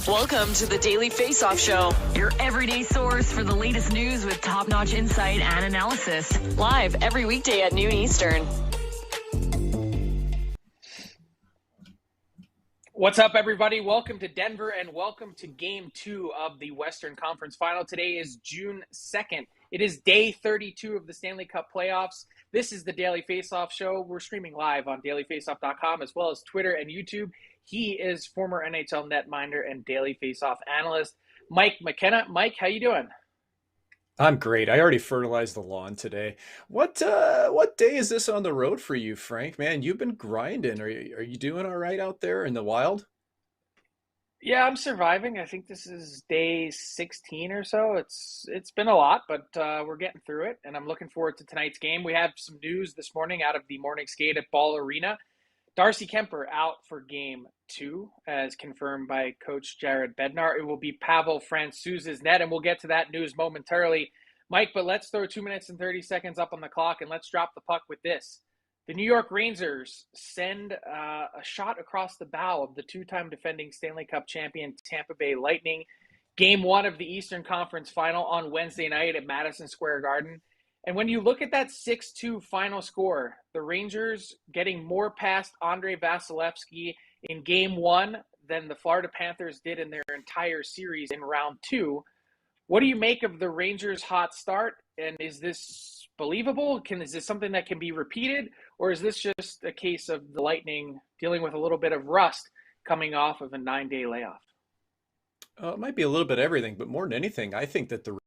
Welcome to the Daily Faceoff Show, your everyday source for the latest news with top-notch insight and analysis. Live every weekday at noon Eastern. What's up, everybody? Welcome to Denver and welcome to Game 2 of the Western Conference Final. Today is June 2nd. It is day 32 of the Stanley Cup playoffs. This is the Daily Faceoff Show. We're streaming live on dailyfaceoff.com as well as Twitter and YouTube. He is former NHL netminder and Daily Faceoff analyst, Mike McKenna. Mike, how you doing? I'm great. I already fertilized the lawn today. What day is this on the road for you, Frank? Man, you've been grinding. Are you doing all right out there in the wild? Yeah, I'm surviving. I think this is day 16 or so. It's been a lot, but we're getting through it, and I'm looking forward to tonight's game. We have some news this morning out of the morning skate at Ball Arena. Darcy Kemper out for Game 2, as confirmed by Coach Jared Bednar. It will be Pavel Francouz's net, and we'll get to that news momentarily, Mike. But let's throw 2 minutes and 30 seconds up on the clock, and let's drop the puck with this. The New York Rangers send a shot across the bow of the two-time defending Stanley Cup champion Tampa Bay Lightning. Game 1 of the Eastern Conference Final on Wednesday night at Madison Square Garden. And when you look at that 6-2 final score, the Rangers getting more past Andrei Vasilevsky in Game 1 than the Florida Panthers did in their entire series in Round 2. What do you make of the Rangers' hot start? And is this believable? Is this something that can be repeated? Or is this just a case of the Lightning dealing with a little bit of rust coming off of a 9-day layoff? It might be a little bit of everything, but more than anything, I think that the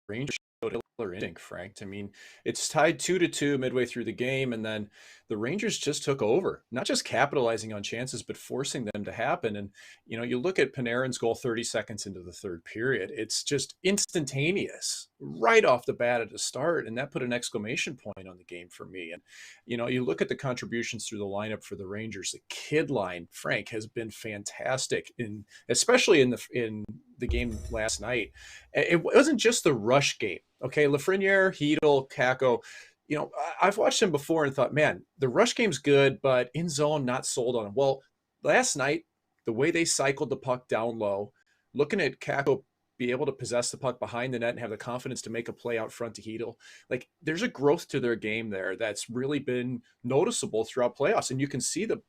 Rangers showed a killer instinct, Frank. I mean, it's tied 2-2 midway through the game, and then the Rangers just took over, not just capitalizing on chances, but forcing them to happen. And, you know, you look at Panarin's goal 30 seconds into the third period, it's just instantaneous right off the bat at the start. And that put an exclamation point on the game for me. And, you know, you look at the contributions through the lineup for the Rangers, the kid line, Frank, has been fantastic, especially in the game last night. It wasn't just the rush game. Okay, Lafreniere, Hedl, Kakko, you know, I've watched him before and thought, man, the rush game's good, but in zone, not sold on him. Well, last night, the way they cycled the puck down low, looking at Kakko be able to possess the puck behind the net and have the confidence to make a play out front to Hedl, like there's a growth to their game there that's really been noticeable throughout playoffs. And you can see the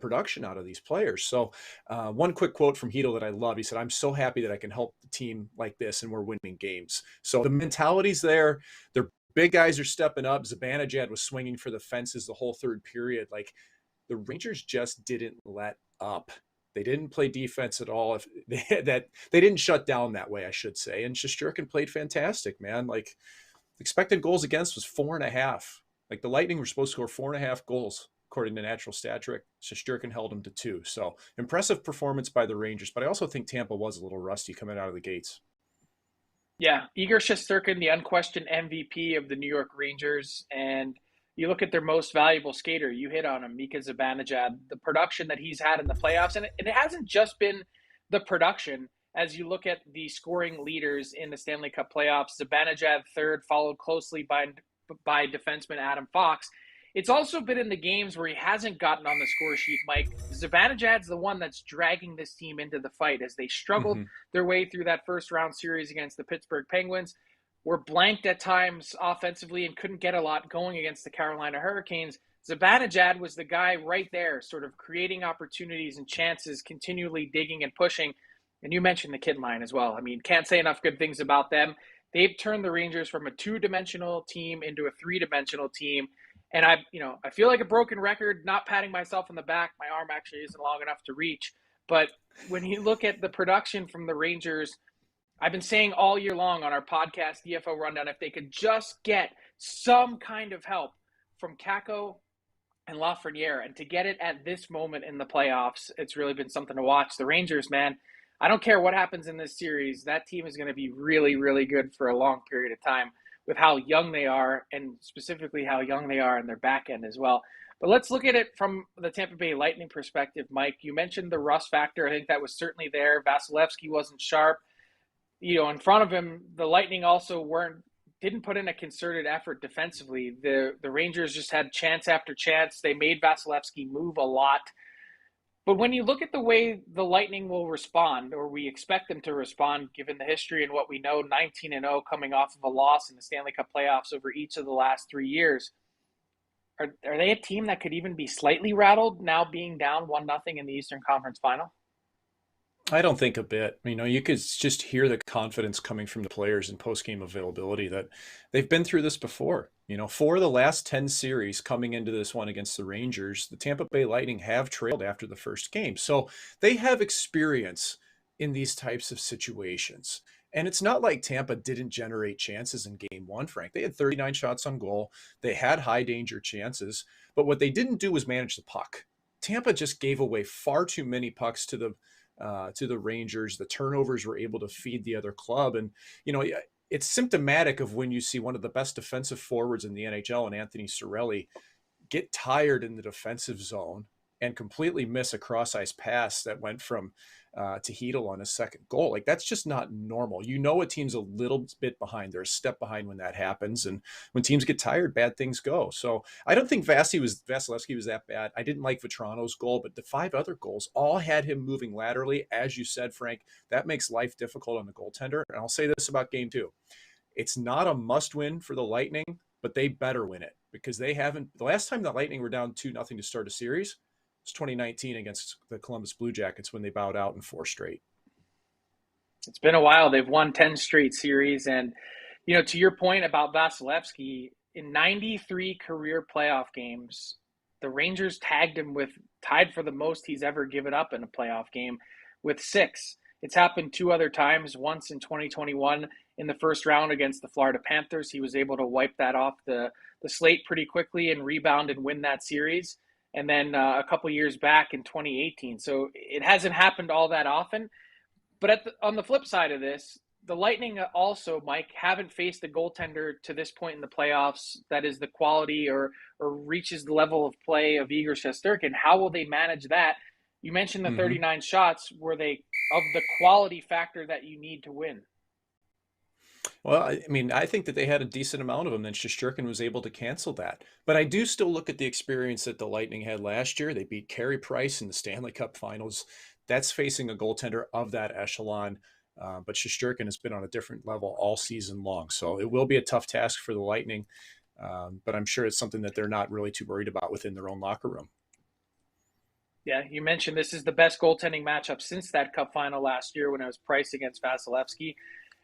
production out of these players. So one quick quote from Hedl that I love. He said, "I'm so happy that I can help the team like this and we're winning games." So the mentality's there. Their big guys are stepping up. Zibanejad was swinging for the fences the whole third period. Like the Rangers just didn't let up. They didn't play defense at all. They didn't shut down that way, I should say. And Shesterkin played fantastic, man. Like expected goals against was 4.5. Like the Lightning were supposed to score 4.5 goals. According to Natural Stat Trick, Shesterkin held him to 2. So impressive performance by the Rangers, but I also think Tampa was a little rusty coming out of the gates. Yeah, Igor Shesterkin, the unquestioned MVP of the New York Rangers, and you look at their most valuable skater, you hit on him, Mika Zibanejad, the production that he's had in the playoffs, and it hasn't just been the production. As you look at the scoring leaders in the Stanley Cup playoffs, Zibanejad third, followed closely by defenseman Adam Fox. It's also been in the games where he hasn't gotten on the score sheet, Mike. Zibanejad's the one that's dragging this team into the fight as they struggled their way through that first round series against the Pittsburgh Penguins, were blanked at times offensively and couldn't get a lot going against the Carolina Hurricanes. Zibanejad was the guy right there, sort of creating opportunities and chances, continually digging and pushing. And you mentioned the kid line as well. I mean, can't say enough good things about them. They've turned the Rangers from a two-dimensional team into a three-dimensional team. And I feel like a broken record, not patting myself on the back. My arm actually isn't long enough to reach. But when you look at the production from the Rangers, I've been saying all year long on our podcast, DFO Rundown, if they could just get some kind of help from Kakko and Lafreniere, and to get it at this moment in the playoffs, it's really been something to watch. The Rangers, man, I don't care what happens in this series. That team is going to be really, really good for a long period of time, with how young they are, and specifically how young they are in their back end as well. But let's look at it from the Tampa Bay Lightning perspective, Mike. You mentioned the rust factor. I think that was certainly there. Vasilevsky wasn't sharp. You know, in front of him, the Lightning also didn't put in a concerted effort defensively. The Rangers just had chance after chance. They made Vasilevsky move a lot. But when you look at the way the Lightning will respond, or we expect them to respond, given the history and what we know, 19-0 coming off of a loss in the Stanley Cup playoffs over each of the last 3 years, are they a team that could even be slightly rattled now being down 1-0 in the Eastern Conference Final? I don't think a bit. You could just hear the confidence coming from the players in post-game availability that they've been through this before. 4 of the last 10 series coming into this one against the Rangers, the Tampa Bay Lightning have trailed after the first game. So they have experience in these types of situations. And it's not like Tampa didn't generate chances in game one, Frank. They had 39 shots on goal. They had high danger chances. But what they didn't do was manage the puck. Tampa just gave away far too many pucks to the Rangers. The turnovers were able to feed the other club. And, it's symptomatic of when you see one of the best defensive forwards in the NHL, and Anthony Seravalli, get tired in the defensive zone and completely miss a cross-ice pass that went from to Hedl on his second goal. Like, that's just not normal. A team's a little bit behind. They're a step behind when that happens. And when teams get tired, bad things go. So I don't think Vasilevsky was that bad. I didn't like Vetrano's goal, but the 5 other goals all had him moving laterally. As you said, Frank, that makes life difficult on the goaltender. And I'll say this about game 2. It's not a must win for the Lightning, but they better win it, because they haven't. The last time the Lightning were down 2-0 to start a series, 2019 against the Columbus Blue Jackets, when they bowed out in 4 straight. It's been a while. They've won 10 straight series. And, to your point about Vasilevsky, in 93 career playoff games, the Rangers tied for the most he's ever given up in a playoff game with 6. It's happened 2 other times, once in 2021 in the first round against the Florida Panthers. He was able to wipe that off the slate pretty quickly and rebound and win that series. And then a couple years back in 2018. So it hasn't happened all that often. But on the flip side of this, the Lightning also, Mike, haven't faced a goaltender to this point in the playoffs that is the quality or reaches the level of play of Igor Shesterkin. How will they manage that? You mentioned the 39 shots. Were they of the quality factor that you need to win? Well, I think that they had a decent amount of them, and Shesterkin was able to cancel that. But I do still look at the experience that the Lightning had last year. They beat Carey Price in the Stanley Cup Finals. That's facing a goaltender of that echelon. But Shesterkin has been on a different level all season long. So it will be a tough task for the Lightning. But I'm sure it's something that they're not really too worried about within their own locker room. Yeah, you mentioned this is the best goaltending matchup since that Cup final last year when it was Price against Vasilevsky.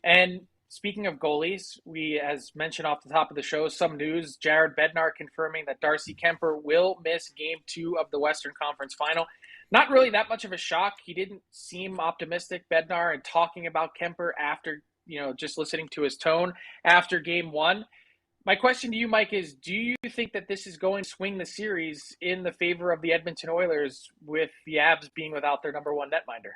And speaking of goalies, we, as mentioned off the top of the show, some news. Jared Bednar confirming that Darcy Kemper will miss Game 2 of the Western Conference Final. Not really that much of a shock. He didn't seem optimistic, Bednar, and talking about Kemper after, just listening to his tone after Game 1. My question to you, Mike, is do you think that this is going to swing the series in the favor of the Edmonton Oilers, with the Avs being without their number 1 netminder?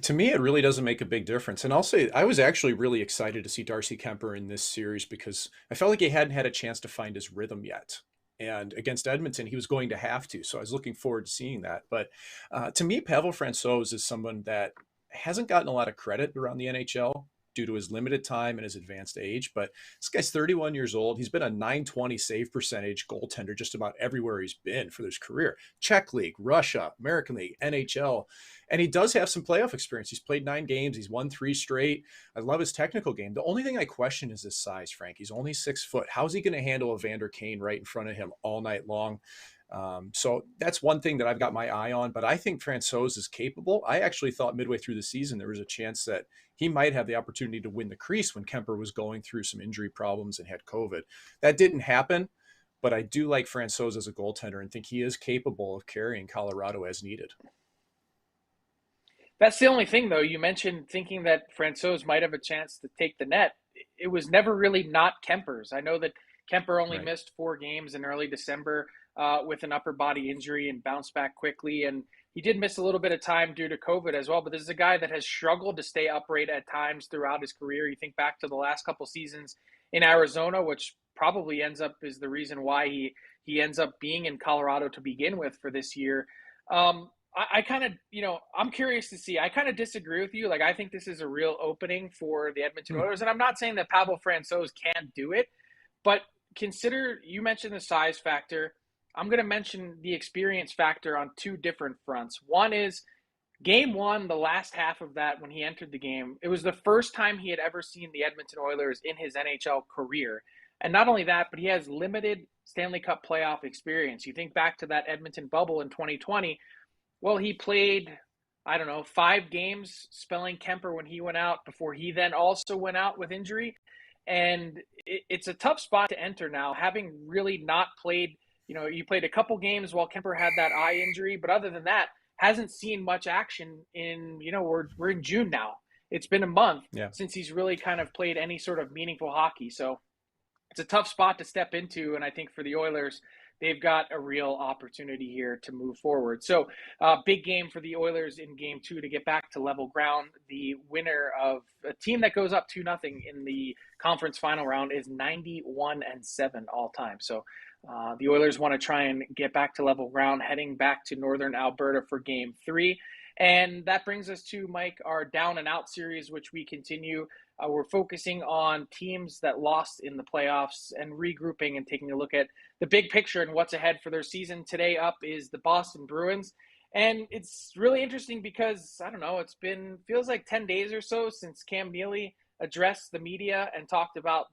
To me, it really doesn't make a big difference. And I'll say I was actually really excited to see Darcy Kemper in this series because I felt like he hadn't had a chance to find his rhythm yet. And against Edmonton, he was going to have to. So I was looking forward to seeing that. But to me, Pavel Francouz is someone that hasn't gotten a lot of credit around the NHL due to his limited time and his advanced age. But this guy's 31 years old. He's been a .920 save percentage goaltender just about everywhere he's been for his career. Czech League, Russia, American League, NHL. And he does have some playoff experience. He's played 9 games. He's won 3 straight. I love his technical game. The only thing I question is his size, Frank. He's only 6 foot. How's he going to handle Evander Kane right in front of him all night long? So that's one thing that I've got my eye on, but I think Francouz is capable. I actually thought midway through the season, there was a chance that he might have the opportunity to win the crease when Kemper was going through some injury problems and had COVID. That didn't happen, but I do like Francouz as a goaltender and think he is capable of carrying Colorado as needed. That's the only thing, though. You mentioned thinking that Francouz might have a chance to take the net. It was never really not Kemper's. I know that Kemper only missed 4 games in early December with an upper body injury and bounced back quickly. And he did miss a little bit of time due to COVID as well. But this is a guy that has struggled to stay upright at times throughout his career. You think back to the last couple seasons in Arizona, which probably is the reason why he ends up being in Colorado to begin with for this year. I kind of, I'm curious to see. I kind of disagree with you. Like, I think this is a real opening for the Edmonton Oilers. And I'm not saying that Pavel Francouz can't do it, but you mentioned the size factor. I'm going to mention the experience factor on two different fronts. One is game one, the last half of that when he entered the game, it was the first time he had ever seen the Edmonton Oilers in his NHL career. And not only that, but he has limited Stanley Cup playoff experience. You think back to that Edmonton bubble in 2020. Well, he played, I don't know, 5 games spelling Kemper when he went out before he then also went out with injury. And it's a tough spot to enter now, having really not played. You played a couple games while Kemper had that eye injury, but other than that, hasn't seen much action in, we're in June now. It's been a month since he's really kind of played any sort of meaningful hockey. So it's a tough spot to step into. And I think for the Oilers, they've got a real opportunity here to move forward. So big game for the Oilers in game 2 to get back to level ground. The winner of a team that goes up 2-0 in the conference final round is 91-7 all time. So the Oilers want to try and get back to level ground, heading back to Northern Alberta for game 3. And that brings us to, Mike, our down and out series, which we continue. We're focusing on teams that lost in the playoffs and regrouping and taking a look at the big picture and what's ahead for their season. Today up is the Boston Bruins. And it's really interesting because, I don't know, feels like 10 days or so since Cam Neely addressed the media and talked about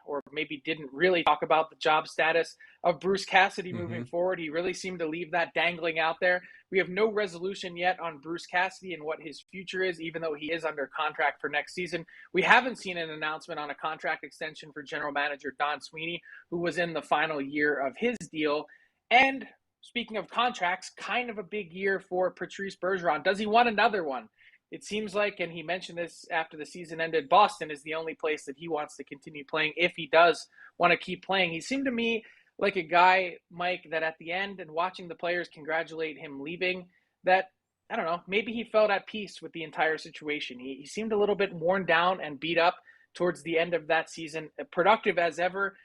or maybe didn't really talk about the job status of Bruce Cassidy moving forward. He really seemed to leave that dangling out there. We have no resolution yet on Bruce Cassidy and what his future is, even though he is under contract for next season. We haven't seen an announcement on a contract extension for general manager Don Sweeney, who was in the final year of his deal. And speaking of contracts, kind of a big year for Patrice Bergeron. Does he want another one? It seems like, and he mentioned this after the season ended, Boston is the only place that he wants to continue playing if he does want to keep playing. He seemed to me like a guy, Mike, that at the end and watching the players congratulate him leaving, that, I don't know, maybe he felt at peace with the entire situation. He seemed a little bit worn down and beat up towards the end of that season. Productive as ever,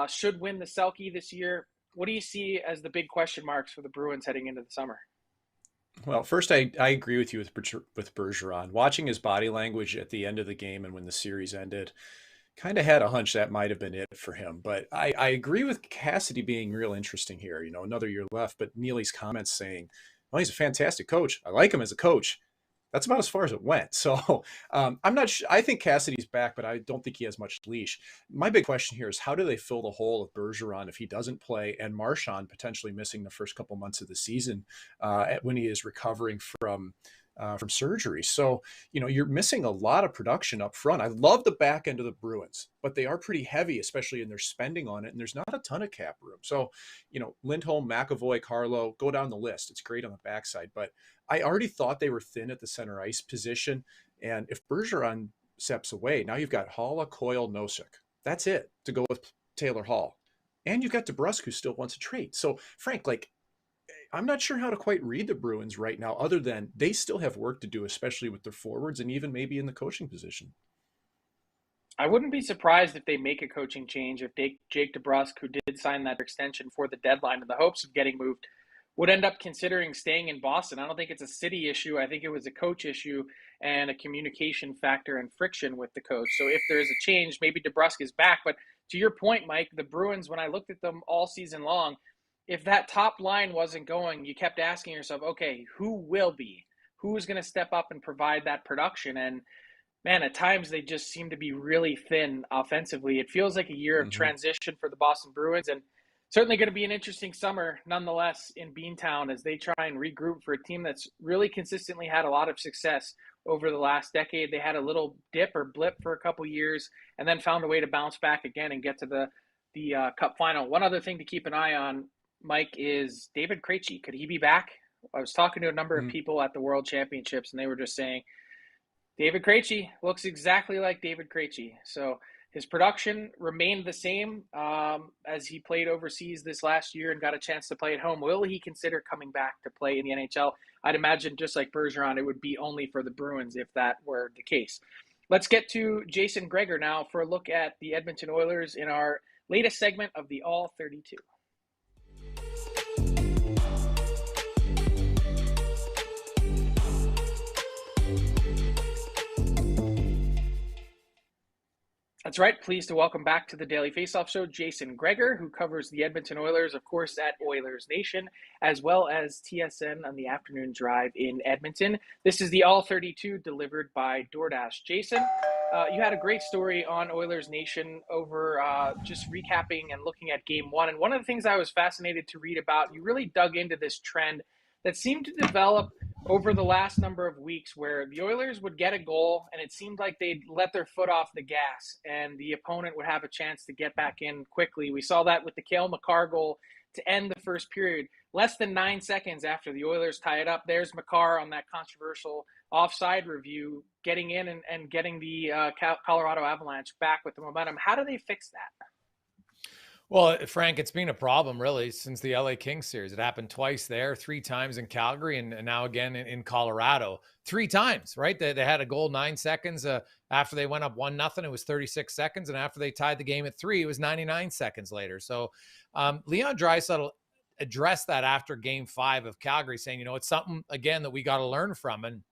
should win the Selke this year. What do you see as the big question marks for the Bruins heading into the summer? Well, first, I agree with you with Bergeron. Watching his body language at the end of the game and when the series ended, kind of had a hunch that might have been it for him. But I agree with Cassidy being real interesting here. Another year left, but Neely's comments saying, well, he's a fantastic coach. I like him as a coach. That's about as far as it went. So I'm not sure. I think Cassidy's back, but I don't think he has much leash. My big question here is how do they fill the hole of Bergeron if he doesn't play and Marchand potentially missing the first couple months of the season when he is recovering from surgery. So, you're missing a lot of production up front. I love the back end of the Bruins, but they are pretty heavy, especially in their spending on it. And there's not a ton of cap room. So, Lindholm, McAvoy, Carlo, go down the list. It's great on the backside, but I already thought they were thin at the center ice position. And if Bergeron steps away, now you've got Haula, Coyle, Nosek. That's it to go with Taylor Hall. And you've got DeBrusk who still wants a trade. So Frank, I'm not sure how to quite read the Bruins right now, other than they still have work to do, especially with their forwards and even maybe in the coaching position. I wouldn't be surprised if they make a coaching change, if Jake DeBrusk, who did sign that extension for the deadline in the hopes of getting moved, would end up considering staying in Boston. I don't think it's a city issue. I think it was a coach issue and a communication factor and friction with the coach. So if there is a change, maybe DeBrusk is back. But to your point, Mike, the Bruins, when I looked at them all season long, if that top line wasn't going, you kept asking yourself, okay, who will be? Who's going to step up and provide that production? And man, at times they just seem to be really thin offensively. It feels like a year of transition for the Boston Bruins, and certainly going to be an interesting summer nonetheless in Beantown as they try and regroup for a team that's really consistently had a lot of success over the last decade. They had a little dip or blip for a couple years and then found a way to bounce back again and get to the Cup final. One other thing to keep an eye on, Mike, is David Krejci. Could he be back? I was talking to a number of people at the World Championships, and they were just saying, David Krejci looks exactly like David Krejci. So his production remained the same as he played overseas this last year and got a chance to play at home. Will he consider coming back to play in the NHL? I'd imagine, just like Bergeron, it would be only for the Bruins if that were the case. Let's get to Jason Gregor now for a look at the Edmonton Oilers in our latest segment of the All 32. That's right. Pleased to welcome back to the Daily Faceoff Show Jason Gregor, who covers the Edmonton Oilers, of course, at Oilers Nation, as well as TSN on the afternoon drive in Edmonton. This is the All 32 delivered by DoorDash. Jason, you had a great story on Oilers Nation over just recapping and looking at Game 1. And one of the things I was fascinated to read about, you really dug into this trend that seemed to develop over the last number of weeks, where the Oilers would get a goal and it seemed like they'd let their foot off the gas and the opponent would have a chance to get back in quickly. We saw that with the Cale Makar goal to end the first period. Less than 9 seconds after the Oilers tie it up, there's Makar on that controversial offside review, getting in and getting the Colorado Avalanche back with the momentum. How do they fix that? Well, Frank, it's been a problem really since the LA Kings series. It happened twice there, 3 times in Calgary, and now again in Colorado. 3 times, right? They had a goal 9 seconds after they went up 1-0. It was 36 seconds. And after they tied the game at 3, it was 99 seconds later. So Leon Draisaitl addressed that after Game 5 of Calgary, saying, it's something, again, that we got to learn from. And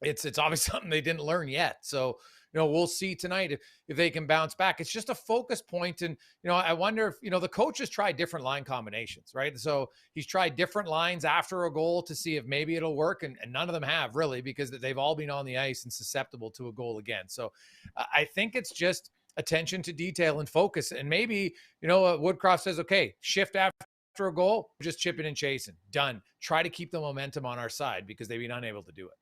it's obviously something they didn't learn yet. So, we'll see tonight if they can bounce back. It's just a focus point. And, I wonder if, the coach has tried different line combinations, right? So he's tried different lines after a goal to see if maybe it'll work. And none of them have really, because they've all been on the ice and susceptible to a goal again. So I think it's just attention to detail and focus. And maybe, Woodcroft says, okay, shift after a goal, just chipping and chasing. Done. Try to keep the momentum on our side because they've been unable to do it.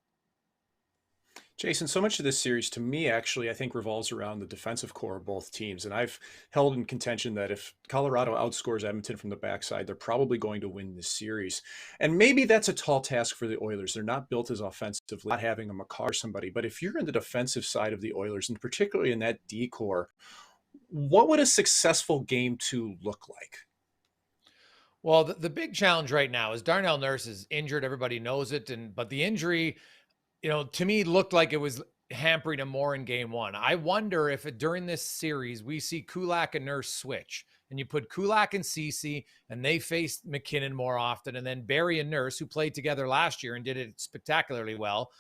Jason, so much of this series, to me, actually, I think revolves around the defensive core of both teams. And I've held in contention that if Colorado outscores Edmonton from the backside, they're probably going to win this series. And maybe that's a tall task for the Oilers. They're not built as offensively, not having a Makar or somebody. But if you're in the defensive side of the Oilers, and particularly in that D core, what would a successful Game 2 look like? Well, the big challenge right now is Darnell Nurse is injured. Everybody knows it. But the injury, to me, looked like it was hampering him more in Game 1. I wonder if during this series we see Kulak and Nurse switch, and you put Kulak and Ceci, and they face McKinnon more often, and then Barry and Nurse, who played together last year and did it spectacularly well,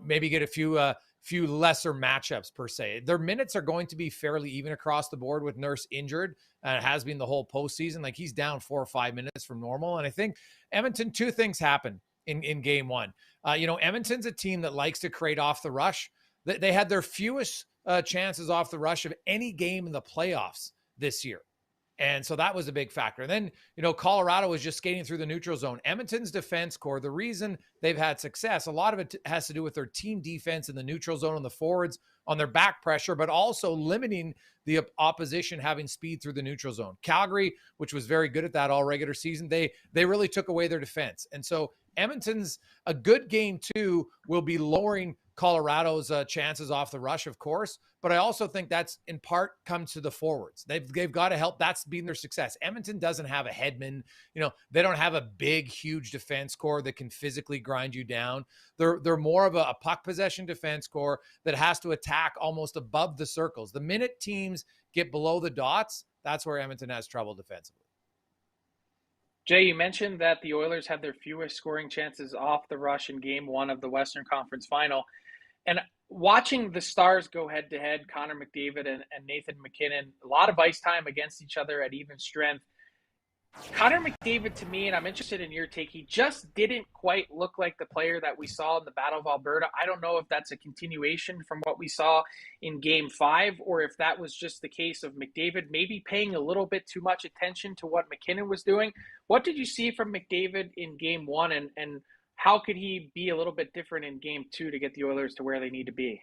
maybe get a few lesser matchups per se. Their minutes are going to be fairly even across the board with Nurse injured, and it has been the whole postseason. Like, he's down 4 or 5 minutes from normal. And I think Edmonton, 2 things happen in Game 1. Edmonton's a team that likes to create off the rush. They had their fewest chances off the rush of any game in the playoffs this year. And so that was a big factor. And then, Colorado was just skating through the neutral zone. Edmonton's defense core, the reason they've had success, a lot of it has to do with their team defense in the neutral zone on the forwards, on their back pressure, but also limiting the opposition having speed through the neutral zone. Calgary, which was very good at that all regular season, they really took away their defense. And so Edmonton's a good Game 2 will be lowering Colorado's chances off the rush, of course, but I also think that's in part comes to the forwards. They've got to help. That's been their success. Edmonton doesn't have a Hedman. They don't have a big, huge defense core that can physically grind you down. They're more of a puck possession defense core that has to attack almost above the circles. The minute teams get below the dots, that's where Edmonton has trouble defensively. Jay, you mentioned that the Oilers had their fewest scoring chances off the rush in Game 1 of the Western Conference Final. And watching the Stars go head-to-head, Connor McDavid and Nathan McKinnon, a lot of ice time against each other at even strength. Connor McDavid, to me, and I'm interested in your take, he just didn't quite look like the player that we saw in the Battle of Alberta. I don't know if that's a continuation from what we saw in Game 5 or if that was just the case of McDavid maybe paying a little bit too much attention to what McKinnon was doing. What did you see from McDavid in Game 1, and how could he be a little bit different in Game 2 to get the Oilers to where they need to be?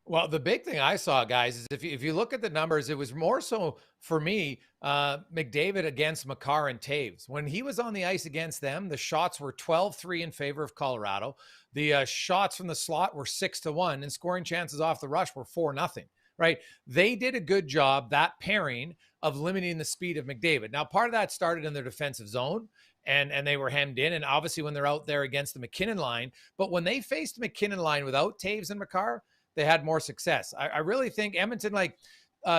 Well, the big thing I saw, guys, is if you look at the numbers, it was more so for me, McDavid against Makar and Taves. When he was on the ice against them, the shots were 12-3 in favor of Colorado. The shots from the slot were 6-1, and scoring chances off the rush were 4-0, right? They did a good job, that pairing, of limiting the speed of McDavid. Now, part of that started in their defensive zone, and they were hemmed in, and obviously when they're out there against the McKinnon line. But when they faced the McKinnon line without Taves and Makar, they had more success. I really think Edmonton,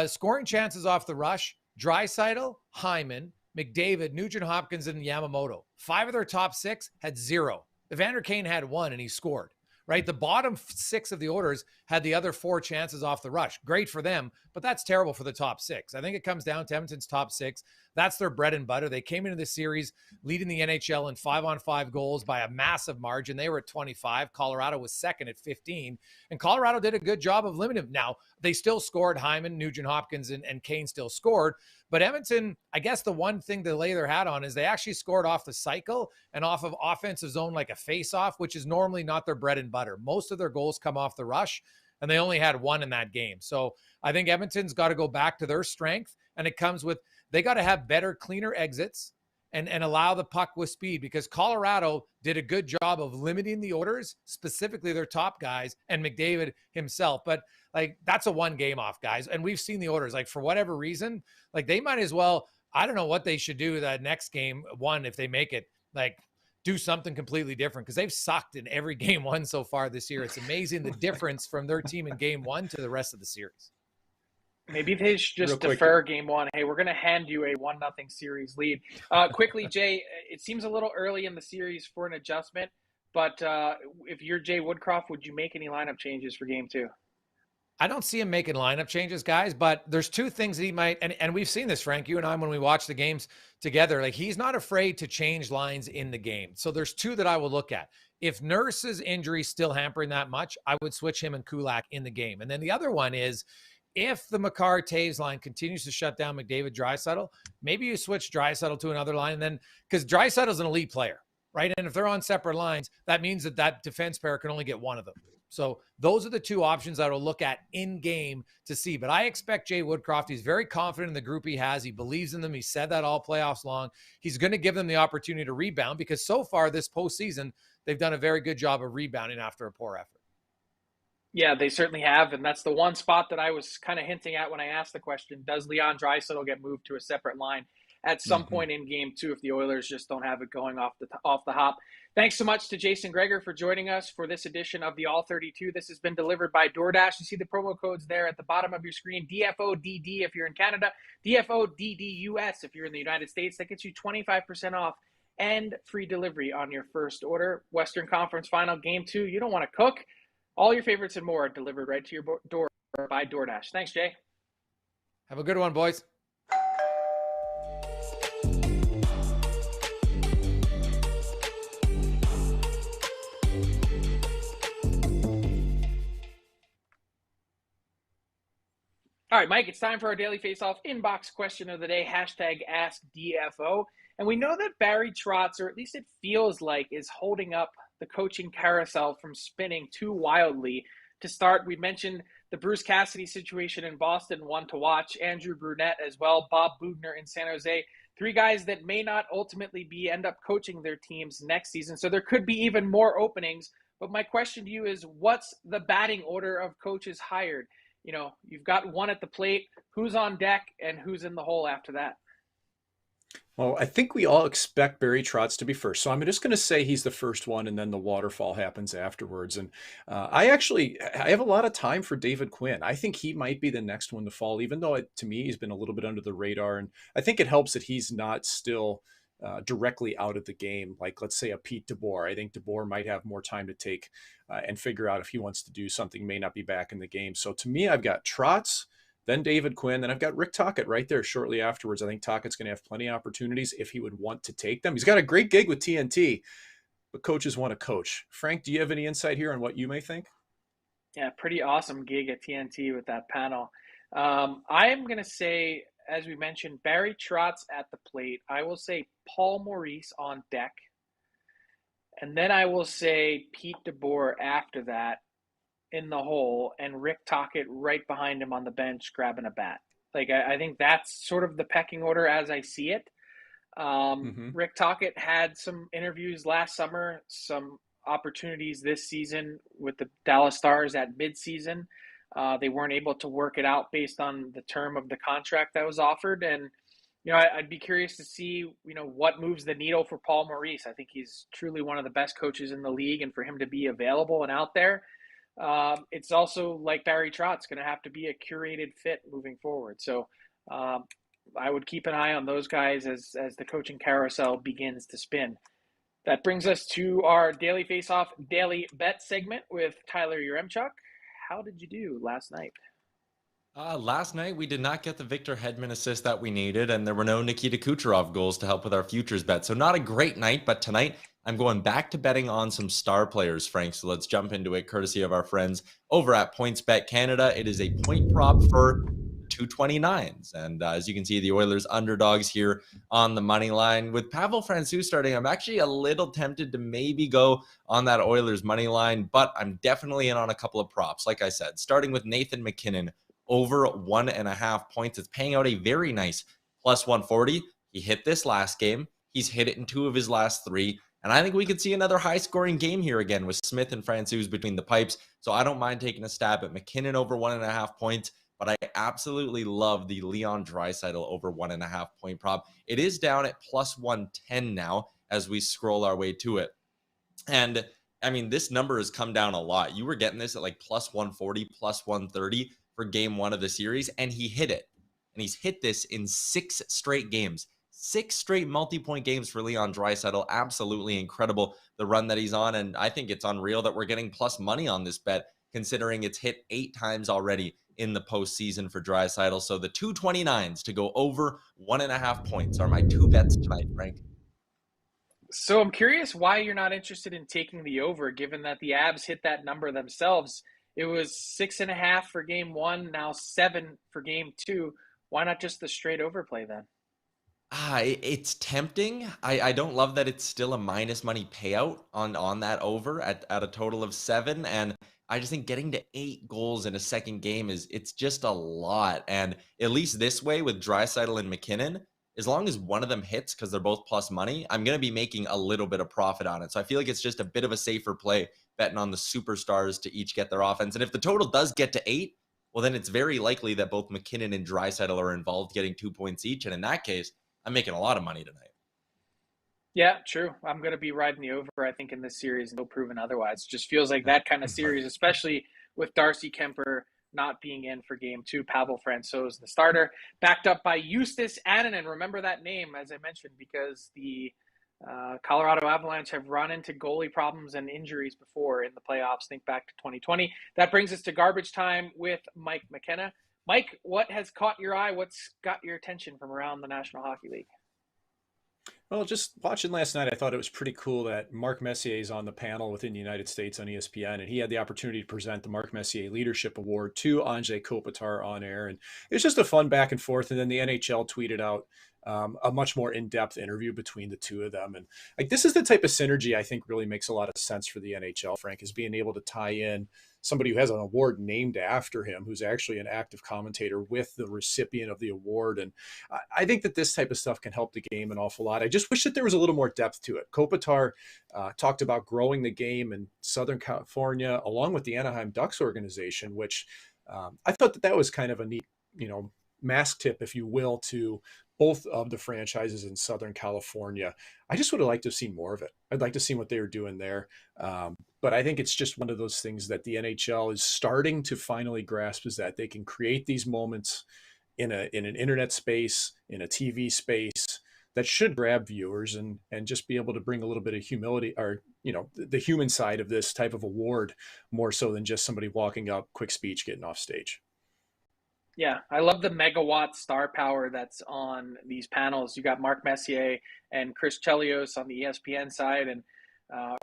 scoring chances off the rush, Draisaitl, Hyman, McDavid, Nugent Hopkins, and Yamamoto. 5 of their top 6 had 0. Evander Kane had 1, and he scored, right? The bottom 6 of the Oilers had the other 4 chances off the rush. Great for them, but that's terrible for the top 6. I think it comes down to Edmonton's top 6. That's their bread and butter. They came into the series leading the NHL in 5-on-5 goals by a massive margin. They were at 25. Colorado was second at 15. And Colorado did a good job of limiting them. Now, they still scored. Hyman, Nugent Hopkins, and Kane still scored. But Edmonton, I guess the one thing to lay their hat on is they actually scored off the cycle and off of offensive zone like a faceoff, which is normally not their bread and butter. Most of their goals come off the rush, and they only had 1 in that game. So I think Edmonton's got to go back to their strength, and it comes with they got to have better, cleaner exits and allow the puck with speed, because Colorado did a good job of limiting the Oilers, specifically their top guys and McDavid himself. But like, that's a 1 game off, guys. And we've seen the Oilers, like, for whatever reason, like, they might as well, I don't know what they should do that next game 1 if they make it, like, do something completely different, because they've sucked in every game 1 so far this year. It's amazing the difference from their team in game 1 to the rest of the series. Maybe they should just defer game 1. Hey, we're going to hand you a 1-0 series lead. Quickly, Jay, it seems a little early in the series for an adjustment, but if you're Jay Woodcroft, would you make any lineup changes for game 2? I don't see him making lineup changes, guys, but there's 2 things that he might, and we've seen this, Frank, you and I, when we watch the games together, like, he's not afraid to change lines in the game. So there's 2 that I will look at. If Nurse's injury is still hampering that much, I would switch him and Kulak in the game. And then the other one is, if the Makar-Taves line continues to shut down McDavid, Draisaitl, maybe you switch Draisaitl to another line, and then, because Draisaitl's an elite player, right? And if they're on separate lines, that means that defense pair can only get one of them. So those are the 2 options I will look at in game to see. But I expect Jay Woodcroft, he's very confident in the group he has. He believes in them. He said that all playoffs long. He's going to give them the opportunity to rebound, because so far this postseason, they've done a very good job of rebounding after a poor effort. Yeah, they certainly have, and that's the one spot that I was kind of hinting at when I asked the question, does Leon Draisaitl get moved to a separate line at some point in game 2 if the Oilers just don't have it going off the hop? Thanks so much to Jason Gregor for joining us for this edition of the All 32. This has been delivered by DoorDash. You see the promo codes there at the bottom of your screen. DFODD if you're in Canada, DFODDUS if you're in the United States. That gets you 25% off and free delivery on your first order. Western Conference Final Game 2. You don't want to cook. All your favorites and more are delivered right to your door by DoorDash. Thanks, Jay. Have a good one, boys. All right, Mike, it's time for our daily face-off inbox question of the day, #AskDFO. And we know that Barry Trotz, or at least it feels like, is holding up the coaching carousel from spinning too wildly. To start, we mentioned the Bruce Cassidy situation in Boston, one to watch, Andrew Brunette as well, Bob Bugner in San Jose, 3 guys that may not ultimately end up coaching their teams next season. So there could be even more openings. But my question to you is, what's the batting order of coaches hired? You know, you've got 1 at the plate. Who's on deck and who's in the hole after that? Well, I think we all expect Barry Trotz to be first. So I'm just going to say he's the first one, and then the waterfall happens afterwards. And I have a lot of time for David Quinn. I think he might be the next one to fall, even though to me, he's been a little bit under the radar. And I think it helps that he's not still directly out of the game. Like, let's say a Pete DeBoer. I think DeBoer might have more time to take and figure out if he wants to do something, may not be back in the game. So to me, I've got Trotz, then David Quinn, then I've got Rick Tocchet right there shortly afterwards. I think Tocchet's going to have plenty of opportunities if he would want to take them. He's got a great gig with TNT, but coaches want to coach. Frank, do you have any insight here on what you may think? Yeah, pretty awesome gig at TNT with that panel. I am going to say, as we mentioned, Barry Trotz at the plate. I will say Paul Maurice on deck. And then I will say Pete DeBoer after that in the hole, and Rick Tocchet right behind him on the bench grabbing a bat. Like, I think that's sort of the pecking order as I see it. Rick Tocchet had some interviews last summer, some opportunities this season with the Dallas Stars at midseason. They weren't able to work it out based on the term of the contract that was offered. And, you know, I'd be curious to see, you know, what moves the needle for Paul Maurice. I think he's truly one of the best coaches in the league, and for him to be available and out there, it's also, like Barry Trotz, going to have to be a curated fit moving forward. So I would keep an eye on those guys as the coaching carousel begins to spin. That brings us to our Daily Faceoff Daily Bet segment with Tyler Yaremchuk. How did you do last night? Last night, we did not get the Victor Hedman assist that we needed, and there were no Nikita Kucherov goals to help with our futures bet. So not a great night, but tonight I'm going back to betting on some star players, Frank. So let's jump into it, courtesy of our friends over at PointsBet Canada. It is a point prop for 229s. And as you can see, the Oilers underdogs here on the money line. With Pavel Francouz starting, I'm actually a little tempted to maybe go on that Oilers money line, but I'm definitely in on a couple of props. Like I said, starting with Nathan McKinnon, over 1.5 points. It's paying out a very nice plus 140. He hit this last game. He's hit it in 2 of his last 3. And I think we could see another high-scoring game here again with Smith and Francouz between the pipes. So I don't mind taking a stab at McKinnon over 1.5 points. But I absolutely love the Leon Draisaitl over 1.5 point prop. It is down at plus 110 now as we scroll our way to it. And I mean, this number has come down a lot. You were getting this at like plus 140, plus 130 for game 1 of the series, and he hit it. And he's hit this in 6 straight games. 6 straight multi-point games for Leon Draisaitl. Absolutely incredible, the run that he's on. And I think it's unreal that we're getting plus money on this bet, considering it's hit 8 times already in the postseason for Draisaitl. So the 229s to go over 1.5 points are my 2 bets tonight, Frank. So I'm curious why you're not interested in taking the over, given that the Abs hit that number themselves. It was 6.5 for game 1, now 7 for game 2. Why not just the straight overplay then? It's tempting. I don't love that it's still a minus money payout on that over at a total of 7. And I just think getting to 8 goals in a second game it's just a lot. And at least this way with Draisaitl and McKinnon, as long as one of them hits because they're both plus money, I'm going to be making a little bit of profit on it. So I feel like it's just a bit of a safer play betting on the superstars to each get their offense. And if the total does get to 8, well, then it's very likely that both McKinnon and Draisaitl are involved getting 2 points each. And in that case, I'm making a lot of money tonight. Yeah, true. I'm going to be riding the over, I think, in this series. No proven otherwise. Just feels like that kind of series, especially with Darcy Kemper not being in for game 2. Pavel Francouz, the starter, backed up by Justus Annunen. Remember that name, as I mentioned, because the Colorado Avalanche have run into goalie problems and injuries before in the playoffs. Think back to 2020. That brings us to garbage time with Mike McKenna. Mike, what has caught your eye? What's got your attention from around the National Hockey League? Well, just watching last night, I thought it was pretty cool that Mark Messier is on the panel within the United States on ESPN, and he had the opportunity to present the Mark Messier Leadership Award to Anze Kopitar on air. And it was just a fun back and forth. And then the NHL tweeted out a much more in-depth interview between the two of them. And like, this is the type of synergy I think really makes a lot of sense for the NHL, Frank, is being able to tie in somebody who has an award named after him, who's actually an active commentator with the recipient of the award. And I think that this type of stuff can help the game an awful lot. I just wish that there was a little more depth to it. Kopitar talked about growing the game in Southern California, along with the Anaheim Ducks organization, which I thought that was kind of a neat, mask tip, if you will, to both of the franchises in Southern California. I just would have liked to have seen more of it. I'd like to see what they were doing there. But I think it's just one of those things that the NHL is starting to finally grasp, is that they can create these moments in an internet space, in a TV space, that should grab viewers and just be able to bring a little bit of humility, or, the human side of this type of award, more so than just somebody walking up, quick speech, getting off stage. Yeah, I love the megawatt star power that's on these panels. You got Mark Messier and Chris Chelios on the ESPN side, and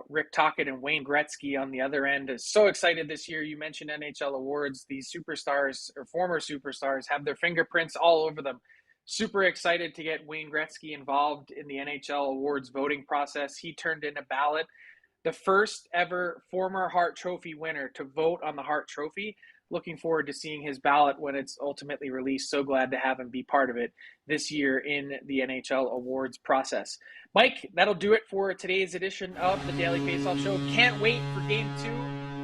Rick Tocchet and Wayne Gretzky on the other end. Is so excited this year. You mentioned NHL awards. These superstars or former superstars have their fingerprints all over them. Super excited to get Wayne Gretzky involved in the NHL awards voting process. He turned in a ballot. The first ever former Hart Trophy winner to vote on the Hart Trophy. Looking forward to seeing his ballot when it's ultimately released. So glad to have him be part of it this year in the NHL awards process. Mike, that'll do it for today's edition of the Daily Faceoff Show. Can't wait for Game 2.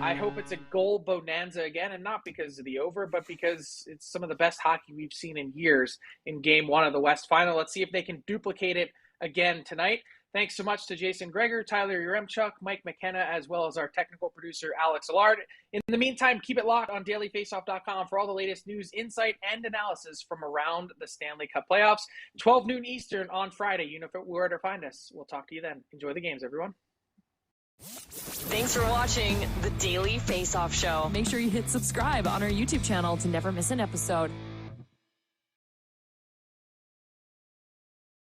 I hope it's a goal bonanza again, and not because of the over, but because it's some of the best hockey we've seen in years in Game 1 of the West Final. Let's see if they can duplicate it again tonight. Thanks so much to Jason Gregor, Tyler Uremchuk, Mike McKenna, as well as our technical producer, Alex Allard. In the meantime, keep it locked on dailyfaceoff.com for all the latest news, insight, and analysis from around the Stanley Cup playoffs. 12 noon Eastern on Friday. You know where to find us. We'll talk to you then. Enjoy the games, everyone. Thanks for watching the Daily Faceoff Show. Make sure you hit subscribe on our YouTube channel to never miss an episode.